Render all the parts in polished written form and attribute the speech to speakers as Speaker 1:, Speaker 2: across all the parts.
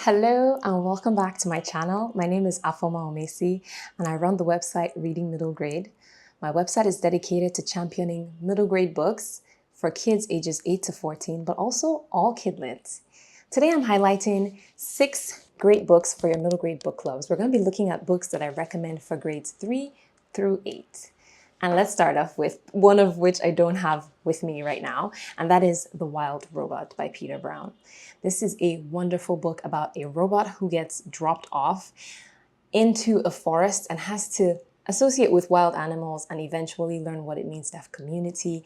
Speaker 1: Hello and welcome back to my channel. My name is Afoma Omesi and I run the website Reading Middle Grade. My website is dedicated to championing middle grade books for kids ages 8 to 14, but also all kidlets. Today I'm highlighting 6 great books for your middle grade book clubs. We're going to be looking at books that I recommend for grades 3 through 8. And let's start off with one of which I don't have with me right now, and that is The Wild Robot by Peter Brown. This is a wonderful book about a robot who gets dropped off into a forest and has to associate with wild animals and eventually learn what it means to have community,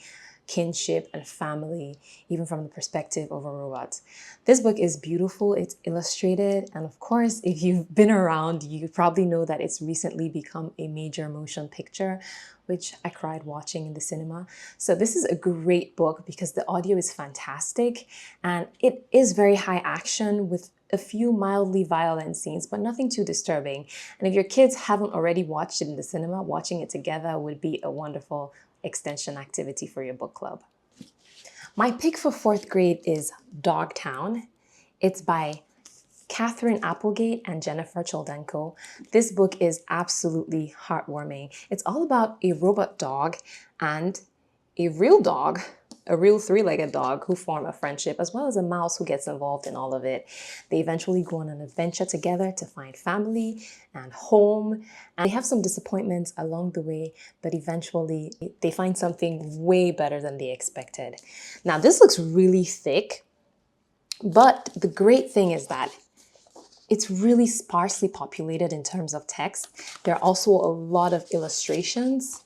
Speaker 1: kinship, and family, even from the perspective of a robot. This book is beautiful, it's illustrated, and of course, if you've been around, you probably know that it's recently become a major motion picture, which I cried watching in the cinema. So this is a great book because the audio is fantastic and it is very high action with a few mildly violent scenes, but nothing too disturbing. And if your kids haven't already watched it in the cinema, watching it together would be a wonderful extension activity for your book club. My pick for 4th grade is Dogtown. It's by Katherine Applegate and Gennifer Choldenko. This book is absolutely heartwarming. It's all about a robot dog and a real dog, a real 3-legged dog who form a friendship, as well as a mouse who gets involved in all of it. They eventually go on an adventure together to find family and home, and they have some disappointments along the way, but eventually they find something way better than they expected. Now, this looks really thick, but the great thing is that it's really sparsely populated in terms of text. There are also a lot of illustrations.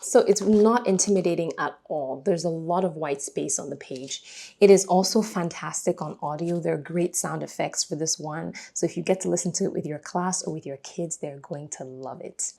Speaker 1: So it's not intimidating at all. There's a lot of white space on the page. It is also fantastic on audio. There are great sound effects for this one. So if you get to listen to it with your class or with your kids, they're going to love it.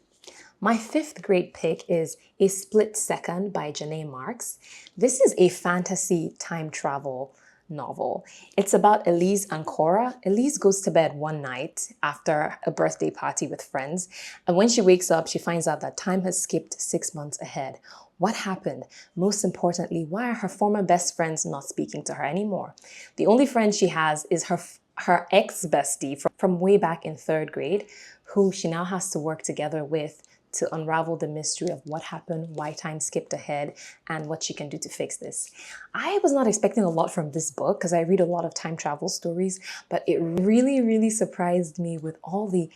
Speaker 1: My 5th grade pick is A Split Second by Janae. This is a fantasy time travel novel. It's about Elise and Cora. Elise goes to bed one night after a birthday party with friends, and when she wakes up, she finds out that time has skipped 6 months ahead. What happened? Most importantly, why are her former best friends not speaking to her anymore? The only friend she has is her ex-bestie from way back in 3rd grade, who she now has to work together with to unravel the mystery of what happened, why time skipped ahead, and what she can do to fix this. I was not expecting a lot from this book because I read a lot of time travel stories, but it really surprised me with all the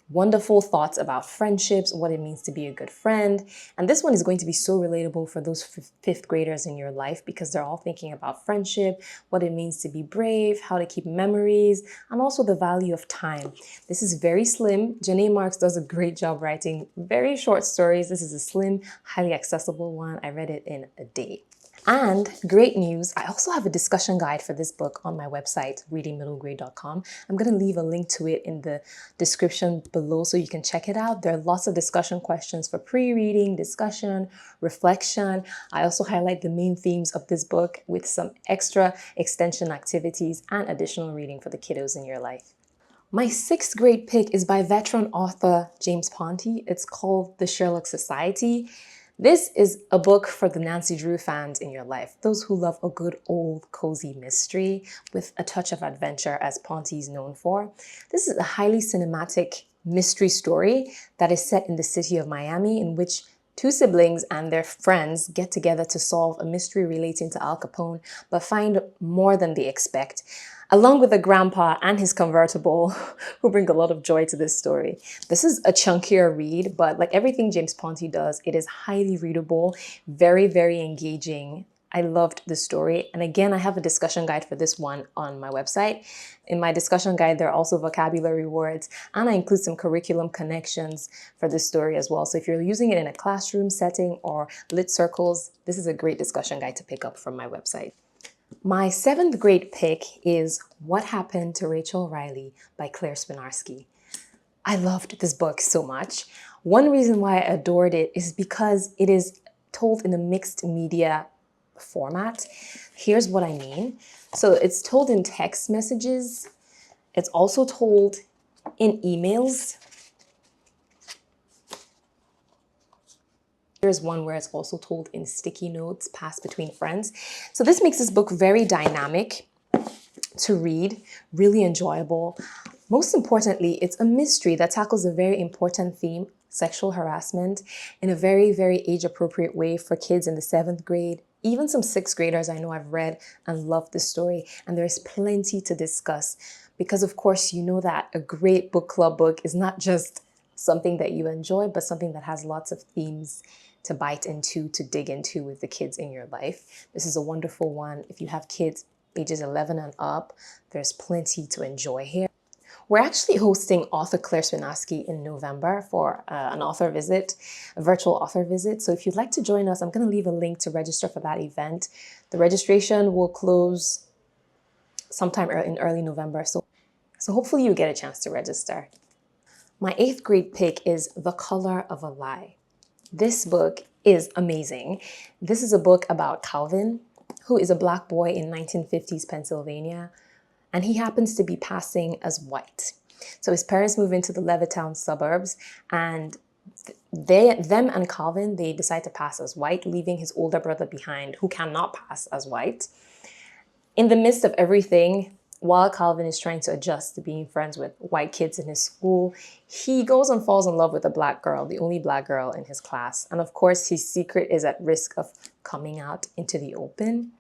Speaker 1: wonderful thoughts about friendships, what it means to be a good friend. And this one is going to be so relatable for those 5th graders in your life because they're all thinking about friendship, what it means to be brave, how to keep memories, and also the value of time. This is very slim. Janae does a great job writing very short stories. This is a slim, highly accessible one. I read it in a day. And great news, I also have a discussion guide for this book on my website, readingmiddlegrade.com. I'm going to leave a link to it in the description below so you can check it out. There are lots of discussion questions for pre-reading, discussion, reflection. I also highlight the main themes of this book with some extra extension activities and additional reading for the kiddos in your life. My 6th grade pick is by veteran author James Ponti. It's called The Sherlock Society. This is a book for the Nancy Drew fans in your life, those who love a good old cozy mystery with a touch of adventure, as Ponti is known for. This is a highly cinematic mystery story that is set in the city of Miami, in which 2 siblings and their friends get together to solve a mystery relating to Al Capone, but find more than they expect, along with a grandpa and his convertible who bring a lot of joy to this story. This is a chunkier read, but like everything James Ponti does, it is highly readable, very engaging. I loved the story. And again, I have a discussion guide for this one on my website. In my discussion guide, there are also vocabulary words, and I include some curriculum connections for this story as well. So if you're using it in a classroom setting or lit circles, this is a great discussion guide to pick up from my website. My 7th grade pick is What Happened to Rachel Riley by Claire Swinarski. I loved this book so much. One reason why I adored it is because it is told in a mixed media format. Here's what I mean. So it's told in text messages. It's also told in emails. Here's one where it's also told in sticky notes passed between friends. So this makes this book very dynamic. to read, really enjoyable. Most importantly, it's a mystery that tackles a very important theme, sexual harassment, in a very, very age-appropriate way for kids in the 7th grade. Even some 6th graders I know I've read and loved this story, and there's plenty to discuss because, of course, you know that a great book club book is not just something that you enjoy, but something that has lots of themes to bite into, to dig into with the kids in your life. This is a wonderful one. If you have kids ages 11 and up, there's plenty to enjoy here. We're actually hosting author Claire Swinarski in November for an author visit, a virtual author visit. So if you'd like to join us, I'm going to leave a link to register for that event. The registration will close sometime in early November. So hopefully you get a chance to register. My 8th grade pick is The Color of a Lie. This book is amazing. This is a book about Calvin, who is a Black boy in 1950s Pennsylvania, and he happens to be passing as white. So his parents move into the Levittown suburbs, and them and Calvin, they decide to pass as white, leaving his older brother behind, who cannot pass as white. In the midst of everything, while Calvin is trying to adjust to being friends with white kids in his school, he goes and falls in love with a Black girl, the only Black girl in his class. And of course, his secret is at risk of coming out into the open.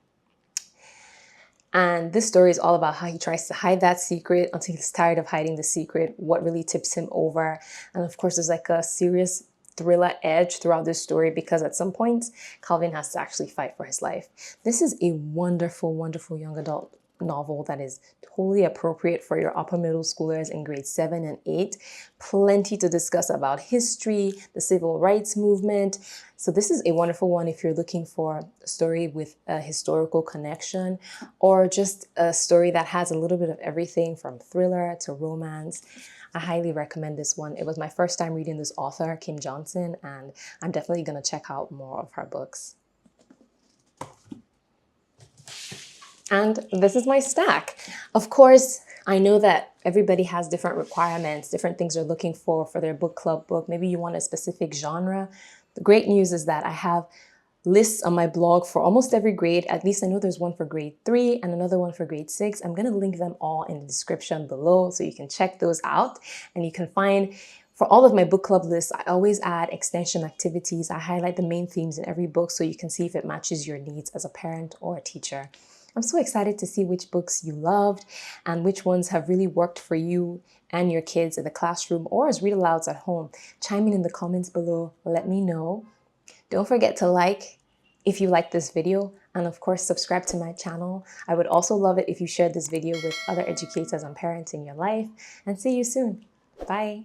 Speaker 1: And this story is all about how he tries to hide that secret until he's tired of hiding the secret, what really tips him over. And of course, there's like a serious thriller edge throughout this story because at some point, Calvin has to actually fight for his life. This is a wonderful, wonderful young adult novel that is totally appropriate for your upper middle schoolers in grades 7 and 8. Plenty to discuss about history, the civil rights movement. So this is a wonderful one if you're looking for a story with a historical connection or just a story that has a little bit of everything from thriller to romance. I highly recommend this one. It was my first time reading this author, Kim Johnson, and I'm definitely going to check out more of her books. And this is my stack. Of course, I know that everybody has different requirements, different things they're looking for their book club book. Maybe you want a specific genre. The great news is that I have lists on my blog for almost every grade. At least I know there's one for grade 3 and another one for grade 6. I'm going to link them all in the description below so you can check those out. And you can find, for all of my book club lists, I always add extension activities. I highlight the main themes in every book so you can see if it matches your needs as a parent or a teacher. I'm so excited to see which books you loved and which ones have really worked for you and your kids in the classroom or as read-alouds at home. Chime in the comments below. Let me know. Don't forget to like if you like this video, and of course, subscribe to my channel. I would also love it if you shared this video with other educators and parents in your life. And see you soon. Bye.